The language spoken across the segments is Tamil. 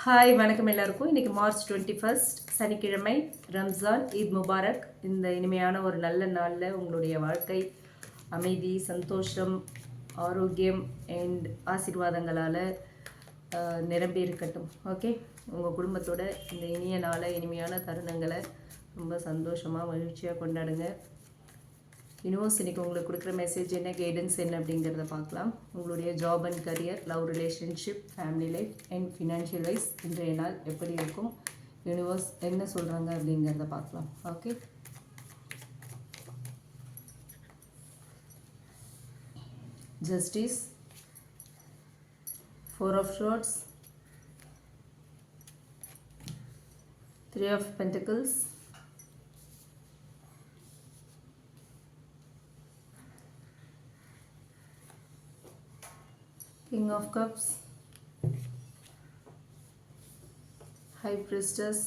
ஹாய் வணக்கம் எல்லாருக்கும். இன்றைக்கி மார்ச் 21 சனிக்கிழமை, ரம்ஜான் ஈத் முபாரக். இந்த இனிமையான ஒரு நல்ல நாளில் உங்களுடைய வாழ்க்கை அமைதி, சந்தோஷம், ஆரோக்கியம் அண்ட் ஆசீர்வாதங்களால் நிரம்பி இருக்கட்டும். ஓகே, உங்கள் குடும்பத்தோட இந்த இனிய நாளை, இனிமையான தருணங்களை ரொம்ப சந்தோஷமாக மகிழ்ச்சியாக கொண்டாடுங்க. யூனிவர்ஸ் இன்றைக்கி உங்களுக்கு கொடுக்குற மெசேஜ் என்ன, கைடன்ஸ் என்ன அப்படிங்கிறத பார்க்கலாம். உங்களுடைய job and career, love relationship, family life and financial wise இன்றைய நாள் எப்படி இருக்கும், யூனிவர்ஸ் என்ன சொல்கிறாங்க அப்படிங்கிறத பார்க்கலாம். Okay, justice, 4 of Swords, 3 of Pentacles, King of Cups, High Priestess,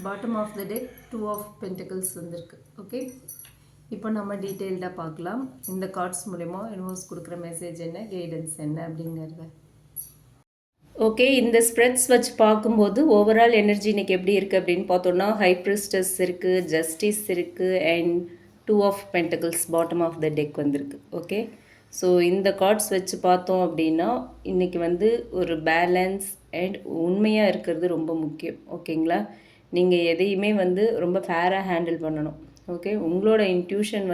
bottom of the deck 2 of Pentacles வந்திருக்கு. ஓகே, இப்போ நம்ம டீட்டெயில்டாக பார்க்கலாம். இந்த கார்ட்ஸ் மூலமா யூனிவர்ஸ் கொடுக்குற மெசேஜ் என்ன, கைடன்ஸ் என்ன அப்படிங்கிறத. ஓகே, இந்த ஸ்ப்ரெட்ஸ் வச்சு பார்க்கும்போது ஓவரால் எனர்ஜி இன்றைக்கி எப்படி இருக்குது அப்படின்னு பார்த்தோன்னா, ஹை பிரிஸ்டஸ் இருக்குது, ஜஸ்டிஸ் இருக்குது and 2 of Pentacles bottom of the deck வந்திருக்கு. ஓகே, ஸோ இந்த கார்ட்ஸ் வச்சு பார்த்தோம் அப்படின்னா இன்றைக்கி ஒரு பேலன்ஸ் அண்ட் உண்மையாக இருக்கிறது ரொம்ப முக்கியம். ஓகேங்களா, நீங்கள் எதையுமே ரொம்ப ஃபேராக ஹேண்டில் பண்ணணும். ஓகே, உங்களோட இன்ட்யூஷன்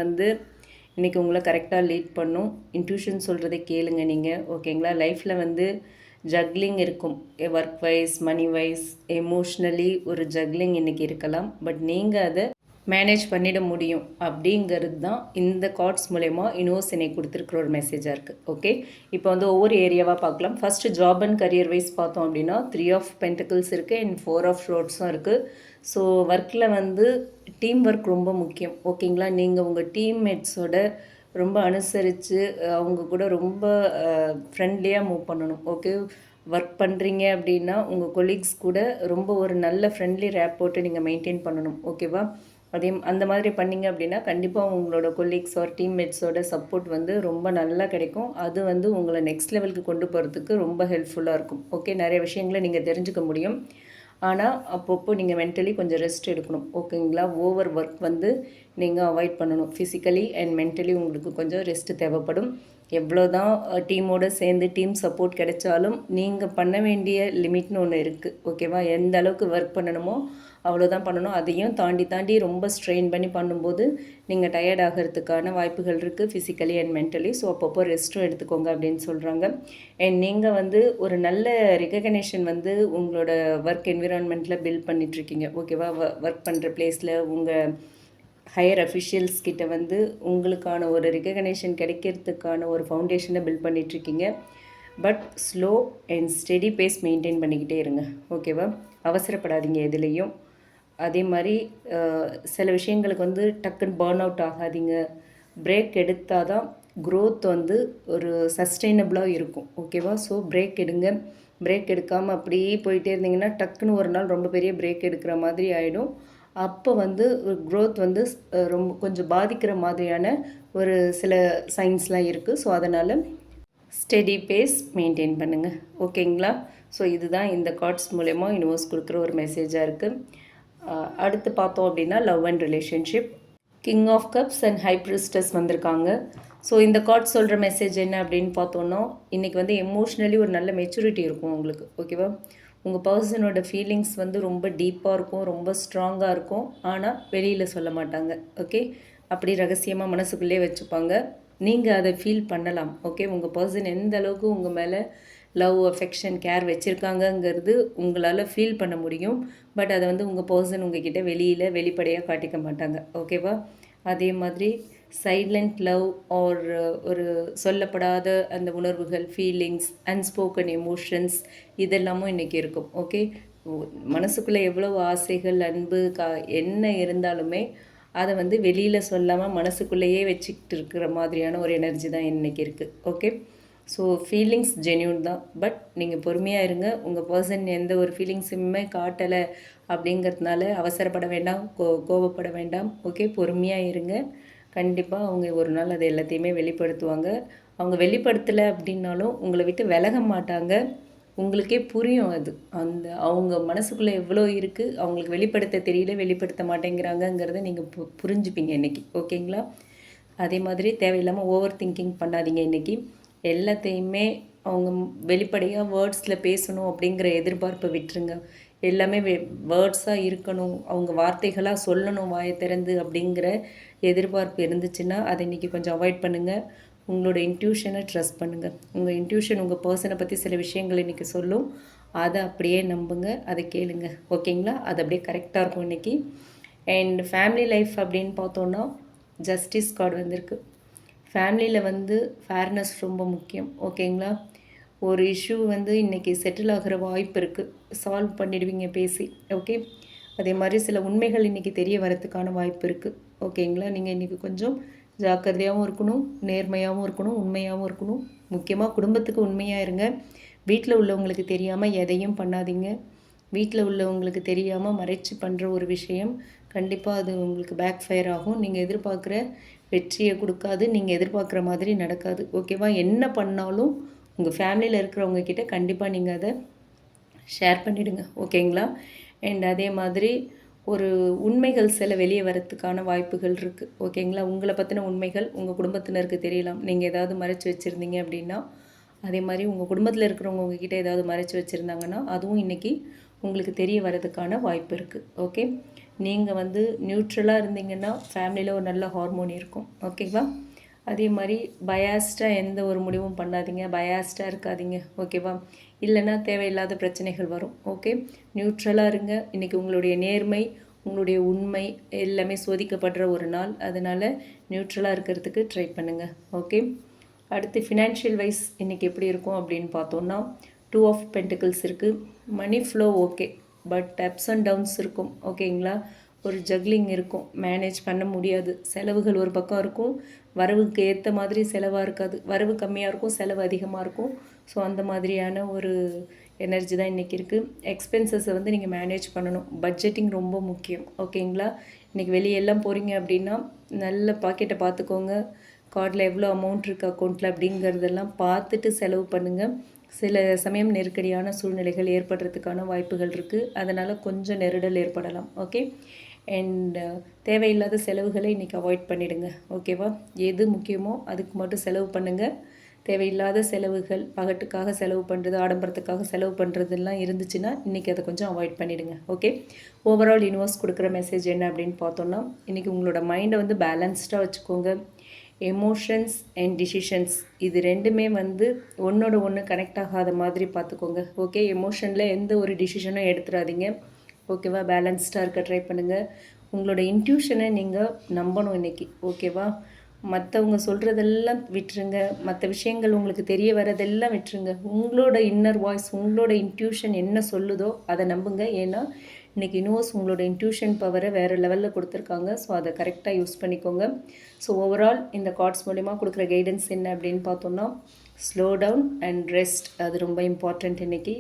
இன்றைக்கி உங்களை கரெக்டாக லீட் பண்ணும். இன்ட்யூஷன் சொல்கிறதை கேளுங்க நீங்கள். ஓகேங்களா, லைஃப்பில் ஜக்லிங் இருக்கும். Work wise, money wise, emotionally ஒரு ஜக்லிங் இன்றைக்கி இருக்கலாம். பட் நீங்கள் அதை மேனேஜ் பண்ணிட முடியும் அப்படிங்கிறது தான் இந்த கார்ட்ஸ் மூலயமா யூனிவர்ஸ் எனக்கு கொடுத்துருக்குற ஒரு மெசேஜாக இருக்குது. ஓகே, இப்போ ஒவ்வொரு ஏரியாவாக பார்க்கலாம். First job and career wise பார்த்தோம் அப்படின்னா 3 of Pentacles இருக்குது அண்ட் 4 of Swordsம் இருக்குது. ஸோ ஒர்க்கில் டீம் ஒர்க் ரொம்ப முக்கியம். ஓகேங்களா, நீங்கள் உங்கள் டீம்மேட்ஸோட ரொம்ப அனுசரித்து அவங்க கூட ரொம்ப ஃப்ரெண்ட்லியாக மூவ் பண்ணணும். ஓகே, ஒர்க் பண்ணுறீங்க அப்படின்னா உங்கள் கொலீக்ஸ் கூட ரொம்ப ஒரு நல்ல ஃப்ரெண்ட்லி ரேப் போட்டு நீங்கள் மெயின்டைன் பண்ணணும். ஓகேவா, அந்த மாதிரி பண்ணிங்க அப்படின்னா கண்டிப்பாக உங்களோட கொலீக்ஸ் ஆர் டீம்மேட்ஸோட சப்போர்ட் ரொம்ப நல்லா கிடைக்கும். அது உங்களை நெக்ஸ்ட் லெவலுக்கு கொண்டு போகிறதுக்கு ரொம்ப ஹெல்ப்ஃபுல்லாக இருக்கும். ஓகே, நிறைய விஷயங்களை நீங்கள் தெரிஞ்சுக்க முடியும். ஆனால் அப்பப்போ நீங்கள் மென்டலி கொஞ்சம் ரெஸ்ட் எடுக்கணும். ஓகேங்களா, ஓவர் ஒர்க் நீங்கள் அவாய்ட் பண்ணணும். ஃபிசிக்கலி அண்ட் மென்டலி உங்களுக்கு கொஞ்சம் ரெஸ்ட்டு தேவைப்படும். எவ்வளோ தான் டீமோடு சேர்ந்து டீம் சப்போர்ட் கிடைச்சாலும் நீங்கள் பண்ண வேண்டிய லிமிட்னு ஒன்று இருக்குது. ஓகேவா, எந்த அளவுக்கு ஒர்க் பண்ணணுமோ அவ்வளோதான் பண்ணணும். அதையும் தாண்டி ரொம்ப ஸ்ட்ரெயின் பண்ணி பண்ணும்போது நீங்கள் டயர்ட் ஆகிறதுக்கான வாய்ப்புகள் இருக்குது, ஃபிசிக்கலி அண்ட் மென்டலி. ஸோ அப்பப்போ ரெஸ்ட்டும் எடுத்துக்கோங்க அப்படின்னு சொல்கிறாங்க. அண்ட் நீங்கள் ஒரு நல்ல ரெகக்னேஷன் உங்களோட ஒர்க் என்விரான்மெண்ட்டில் பில்ட் பண்ணிகிட்ருக்கீங்க. ஓகேவா, ஒர்க் பண்ணுற பிளேஸில் உங்கள் ஹையர் அஃபிஷியல்ஸ் கிட்ட உங்களுக்கான ஒரு ரெகக்னேஷன் கிடைக்கிறதுக்கான ஒரு ஃபவுண்டேஷனை பில்ட் பண்ணிகிட்ருக்கீங்க. But slow and steady pace maintain பண்ணிக்கிட்டே இருங்க. ஓகேவா, அவசரப்படாதீங்க எதுலேயும். அதே மாதிரி சில விஷயங்களுக்கு டக்குன்னு பர்ன் அவுட் ஆகாதீங்க. பிரேக் எடுத்தால் தான் க்ரோத் ஒரு சஸ்டெயினபிளாக இருக்கும். ஓகேவா, ஸோ பிரேக் எடுங்க. பிரேக் எடுக்காமல் அப்படியே போயிட்டே இருந்தீங்கன்னா டக்குன்னு ஒரு நாள் ரொம்ப பெரிய பிரேக் எடுக்கிற மாதிரி ஆகிடும். அப்போ க்ரோத் ரொம்ப கொஞ்சம் பாதிக்கிற மாதிரியான ஒரு சில சைன்ஸ்லாம் இருக்குது. ஸோ அதனால் ஸ்டெடி பேஸ் மெயின்டைன் பண்ணுங்கள். ஓகேங்களா, ஸோ இதுதான் இந்த கார்ட்ஸ் மூலமா யூனிவர்ஸ் கொடுக்குற ஒரு மெசேஜாக இருக்குது. அடுத்து பார்த்தோம் அப்படின்னா love and relationship, king of cups and high priestess வந்திருக்காங்க. ஸோ இந்த கார்ட்ஸ் சொல்கிற மெசேஜ் என்ன அப்படின்னு பார்த்தோன்னா இன்றைக்கி எமோஷ்னலி ஒரு நல்ல மெச்சூரிட்டி இருக்கும் உங்களுக்கு. ஓகேவா, உங்கள் பர்சனோட ஃபீலிங்ஸ் ரொம்ப டீப்பாக இருக்கும், ரொம்ப ஸ்ட்ராங்காக இருக்கும். ஆனால் வெளியில் சொல்ல மாட்டாங்க. ஓகே, அப்படி ரகசியமாக மனசுக்குள்ளே வச்சுப்பாங்க. நீங்கள் அதை ஃபீல் பண்ணலாம். ஓகே, உங்கள் பர்சன் எந்த அளவுக்கு உங்கள் மேலே லவ், அஃபெக்ஷன், கேர் வச்சுருக்காங்கங்கிறது உங்களால் ஃபீல் பண்ண முடியும். பட் அதை உங்கள் பர்சன் உங்ககிட்ட வெளிப்படையாக காட்டிக்க மாட்டாங்க. ஓகேவா, அதே மாதிரி சைலண்ட் லவ் ஆர் ஒரு சொல்லப்படாத அந்த உணர்வுகள், ஃபீலிங்ஸ், அன்ஸ்போக்கன் எமோஷன்ஸ் இதெல்லாமும் இன்றைக்கி இருக்கும். ஓகே, மனசுக்குள்ளே எவ்வளோ ஆசைகள், அன்பு, என்ன இருந்தாலுமே அதை வெளியில் சொல்லாமல் மனசுக்குள்ளேயே வச்சுக்கிட்டு இருக்கிற மாதிரியான ஒரு எனர்ஜி தான் இன்றைக்கி இருக்குது. ஓகே, ஸோ ஃபீலிங்ஸ் ஜென்யூன் தான். பட் நீங்கள் பொறுமையாக இருங்க. உங்கள் பர்சன் எந்த ஒரு ஃபீலிங்ஸுமே காட்டலை அப்படிங்கிறதுனால அவசரப்பட வேண்டாம், கோபப்பட வேண்டாம். ஓகே, பொறுமையாக இருங்க. கண்டிப்பாக அவங்க ஒரு நாள் அது எல்லாத்தையுமே வெளிப்படுத்துவாங்க. அவங்க வெளிப்படுத்தலை அப்படின்னாலும் உங்களை விட்டு விலக மாட்டாங்க. உங்களுக்கே புரியும் அது. அந்த அவங்க மனசுக்குள்ளே எவ்வளோ இருக்குது, அவங்களுக்கு வெளிப்படுத்த தெரியல, வெளிப்படுத்த மாட்டேங்கிறாங்கங்கிறத நீங்கள் புரிஞ்சுப்பீங்க இன்றைக்கி. ஓகேங்களா? அதே மாதிரி தேவையில்லாமல் ஓவர் திங்கிங் பண்ணாதீங்க இன்றைக்கி. எல்லாத்தையுமே அவங்க வெளிப்படையாக வேர்ட்ஸில் பேசணும் அப்படிங்கிற எதிர்பார்ப்பை விட்டுருங்க. எல்லாமே வேர்ட்ஸாக இருக்கணும், அவங்க வார்த்தைகளாக சொல்லணும் வாயை திறந்து அப்படிங்கிற எதிர்பார்ப்பு இருந்துச்சுன்னா அதை இன்றைக்கி கொஞ்சம் அவாய்ட் பண்ணுங்கள். உங்களோட இன்ட்யூஷனை ட்ரஸ்ட் பண்ணுங்கள். உங்கள் இன்ட்யூஷன் உங்கள் பர்சனை பற்றி சில விஷயங்கள் இன்றைக்கி சொல்லும். அதை அப்படியே நம்புங்க, அதை கேளுங்க. ஓகேங்களா? அது அப்படியே கரெக்டாக இருக்கும் இன்றைக்கி. அண்ட் ஃபேமிலி லைஃப் அப்படின்னு பார்த்தோன்னா ஜஸ்டிஸ் கார்டு வந்திருக்கு. ஃபேமிலியில் வந்து ஃபேர்னஸ் ரொம்ப முக்கியம். ஓகேங்களா? ஒரு இஷ்யூ வந்து இன்றைக்கி செட்டில் ஆகிற வாய்ப்பு இருக்குது. சால்வ் பண்ணிடுவீங்க பேசி. ஓகே? அதே மாதிரி சில உண்மைகள் இன்றைக்கி தெரிய வரத்துக்கான வாய்ப்பு இருக்குது. ஓகேங்களா? நீங்கள் இன்றைக்கி கொஞ்சம் ஜாக்கிரதையாகவும் இருக்கணும், நேர்மையாகவும் இருக்கணும், உண்மையாகவும் இருக்கணும். முக்கியமாக குடும்பத்துக்கு உண்மையாக இருங்க. வீட்டில் உள்ளவங்களுக்கு தெரியாமல் எதையும் பண்ணாதீங்க. வீட்டில் உள்ளவங்களுக்கு தெரியாமல் மறைச்சி பண்ணுற ஒரு விஷயம் கண்டிப்பாக அது உங்களுக்கு பேக் ஃபயர் ஆகும். நீங்கள் எதிர்பார்க்குற வெற்றியை கொடுக்காது, நீங்கள் எதிர்பார்க்குற மாதிரி நடக்காது. ஓகேவா? என்ன பண்ணாலும் உங்கள் ஃபேமிலியில் இருக்கிறவங்க கிட்ட கண்டிப்பாக நீங்கள் அதை ஷேர் பண்ணிவிடுங்க. ஓகேங்களா? அண்ட் அதே மாதிரி ஒரு உண்மைகள் சில வெளியே வரத்துக்கான வாய்ப்புகள் இருக்குது. ஓகேங்களா? உங்களை பற்றின உண்மைகள் உங்கள் குடும்பத்தினருக்கு தெரியலாம். நீங்கள் ஏதாவது மறைச்சி வச்சுருந்தீங்க அப்படின்னா, அதே மாதிரி உங்கள் குடும்பத்தில் இருக்கிறவங்க உங்ககிட்ட ஏதாவது மறைச்சி வச்சுருந்தாங்கன்னா அதுவும் இன்றைக்கி உங்களுக்கு தெரிய வரதுக்கான வாய்ப்பு இருக்குது. ஓகே? நீங்கள் வந்து நியூட்ரலாக இருந்தீங்கன்னா ஃபேமிலியில் ஒரு நல்ல ஹார்மோனி இருக்கும். ஓகேவா? அதே மாதிரி பயாஸ்டாக எந்த ஒரு முடிவும் பண்ணாதீங்க, பயாஸ்டாக இருக்காதீங்க. ஓகேவா? இல்லைன்னா தேவையில்லாத பிரச்சனைகள் வரும். ஓகே? நியூட்ரலாக இருங்க. இன்றைக்கி உங்களுடைய நேர்மை, உங்களுடைய உண்மை எல்லாமே சோதிக்கப்படுற ஒரு நாள். அதனால் நியூட்ரலாக இருக்கிறதுக்கு ட்ரை பண்ணுங்கள். ஓகே? அடுத்து ஃபினான்ஷியல் வைஸ் இன்றைக்கி எப்படி இருக்கும் அப்படின்னு பார்த்தோன்னா 2 ஆஃப் பென்டிகிள்ஸ் இருக்குது. Money flow okay, but ups and downs இருக்கும். ஓகேங்களா? ஒரு ஜக்லிங் இருக்கும், மேனேஜ் பண்ண முடியாது. செலவுகள் ஒரு பக்கம் இருக்கும், வரவுக்கு ஏற்ற மாதிரி செலவாக இருக்காது. வரவு கம்மியாக இருக்கும், செலவு அதிகமாக இருக்கும். ஸோ அந்த மாதிரியான ஒரு எனர்ஜி தான் இன்றைக்கி இருக்குது. எக்ஸ்பென்சஸை வந்து நீங்கள் மேனேஜ் பண்ணணும். பட்ஜெட்டிங் ரொம்ப முக்கியம். ஓகேங்களா? இன்றைக்கி வெளியெல்லாம் போகிறீங்க அப்படின்னா நல்ல பாக்கெட்டை பார்த்துக்கோங்க. கார்டில் எவ்வளோ அமௌண்ட் இருக்குது அக்கௌண்ட்டில் அப்படிங்கிறதெல்லாம் பார்த்துட்டு செலவு பண்ணுங்கள். சில சமயம் நெருக்கடியான சூழ்நிலைகள் ஏற்படுறதுக்கான வாய்ப்புகள் இருக்குது. அதனால் கொஞ்சம் நெருடல் ஏற்படலாம். ஓகே? அண்ட் தேவையில்லாத செலவுகளை இன்றைக்கி அவாய்ட் பண்ணிவிடுங்க. ஓகேவா? எது முக்கியமோ அதுக்கு மட்டும் செலவு பண்ணுங்கள். தேவையில்லாத செலவுகள், பகட்டுக்காக செலவு பண்ணுறது, ஆடம்பரத்துக்காக செலவு பண்ணுறதுலாம் இருந்துச்சுன்னா இன்றைக்கி அதை கொஞ்சம் அவாய்ட் பண்ணிவிடுங்க. ஓகே? ஓவரால் யூனிவர்ஸ் கொடுக்குற மெசேஜ் என்ன அப்படின்னு பார்த்தோன்னா, இன்றைக்கி உங்களோட மைண்டை வந்து பேலன்ஸ்டாக வச்சுக்கோங்க. எமோஷன்ஸ் அண்ட் டிசிஷன்ஸ் இது ரெண்டுமே வந்து ஒன்றோட ஒன்று கனெக்ட் ஆகாத மாதிரி பார்த்துக்கோங்க. ஓகே? எமோஷனில் எந்த ஒரு டிசிஷனும் எடுத்துடாதீங்க. ஓகேவா? பேலன்ஸ்டாக இருக்க ட்ரை பண்ணுங்கள். உங்களோட இன்ட்யூஷனை நீங்கள் நம்பணும் இன்றைக்கி. ஓகேவா? மற்றவங்க சொல்கிறதெல்லாம் விட்டுருங்க. மற்ற விஷயங்கள் உங்களுக்கு தெரிய வரதெல்லாம் விட்டுருங்க. உங்களோட இன்னர் வாய்ஸ், உங்களோட இன்ட்யூஷன் என்ன சொல்லுதோ அதை நம்புங்க. ஏன்னா இன்றைக்கி யூனிவர்ஸ் உங்களோட இன்ட்யூஷன் பவரை வேறு லெவலில் கொடுத்துருக்காங்க. ஸோ அதை கரெக்டாக யூஸ் பண்ணிக்கோங்க. ஸோ ஓவரால் இந்த கார்ட்ஸ் மூலிமா கொடுக்குற கைடன்ஸ் என்ன அப்படின்னு பார்த்தோன்னா, ஸ்லோ டவுன் அண்ட் ரெஸ்ட் அது ரொம்ப இம்பார்ட்டண்ட் இன்றைக்கி.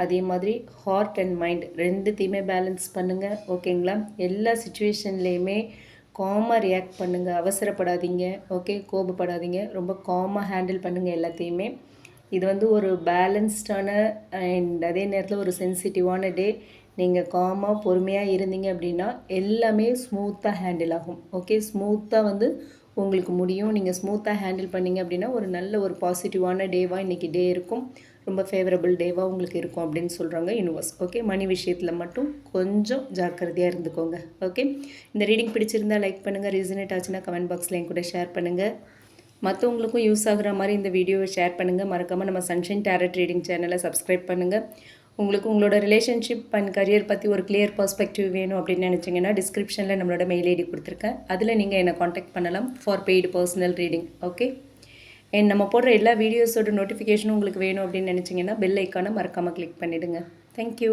அதே மாதிரி ஹார்ட் அண்ட் மைண்ட் ரெண்டுத்தையுமே பேலன்ஸ் பண்ணுங்கள். ஓகேங்களா? எல்லா சுச்சுவேஷன்லேயுமே காமாக ரியாக்ட் பண்ணுங்கள், அவசரப்படாதீங்க. ஓகே? கோபப்படாதீங்க, ரொம்ப காமாக ஹேண்டில் பண்ணுங்கள் எல்லாத்தையுமே. இது வந்து ஒரு பேலன்ஸ்டான அண்ட் அதே நேரத்தில் ஒரு சென்சிட்டிவான டே. நீங்கள் காமாக பொறுமையாக இருந்தீங்க அப்படின்னா எல்லாமே ஸ்மூத்தாக ஹேண்டில் ஆகும். ஓகே? ஸ்மூத்தாக வந்து உங்களுக்கு முடியும். நீங்கள் ஸ்மூத்தாக ஹேண்டில் பண்ணிங்க அப்படின்னா ஒரு நல்ல ஒரு பாசிட்டிவான டேவாக இன்றைக்கி டே இருக்கும். ரொம்ப ஃபேவரபிள் டேவாக உங்களுக்கு இருக்கும் அப்படின்னு சொல்கிறாங்க யூனிவர்ஸ். ஓகே? மணி விஷயத்தில் மட்டும் கொஞ்சம் ஜாக்கிரதையாக இருந்துக்கோங்க. ஓகே? இந்த ரீடிங் பிடிச்சிருந்தால் லைக் பண்ணுங்கள். ரீசனேட் ஆச்சுன்னா கமெண்ட் பாக்ஸில் என் கூட ஷேர் பண்ணுங்கள். மற்றவங்களுக்கும் யூஸ் ஆகுற மாதிரி இந்த வீடியோவை ஷேர் பண்ணுங்கள். மறக்காமல் நம்ம சன்ஷைன் டேரட் ரீடிங் சேனலை சப்ஸ்கிரைப் பண்ணுங்கள். உங்களுக்கு உங்களோட ரிலேஷன்ஷிப் அண்ட் கரியர் பற்றி ஒரு கிளியர் பர்ஸ்பெக்டிவ் வேணும் அப்படின்னு நினச்சிங்கன்னா டிஸ்கிரிப்ஷனில் நம்மளோட மெயில் ஐடி கொடுத்துருக்கேன். அதில் நீங்கள் என்னை காண்டாக்ட் பண்ணலாம் for paid personal reading. Okay? And நம்ம போடுற எல்லா வீடியோஸோட நோட்டிஃபிகேஷனும் உங்களுக்கு வேணும் அப்படின்னு நினச்சிங்கன்னா பெல் ஐக்கானை மறக்காமல் கிளிக் பண்ணிவிடுங்க. தேங்க்யூ.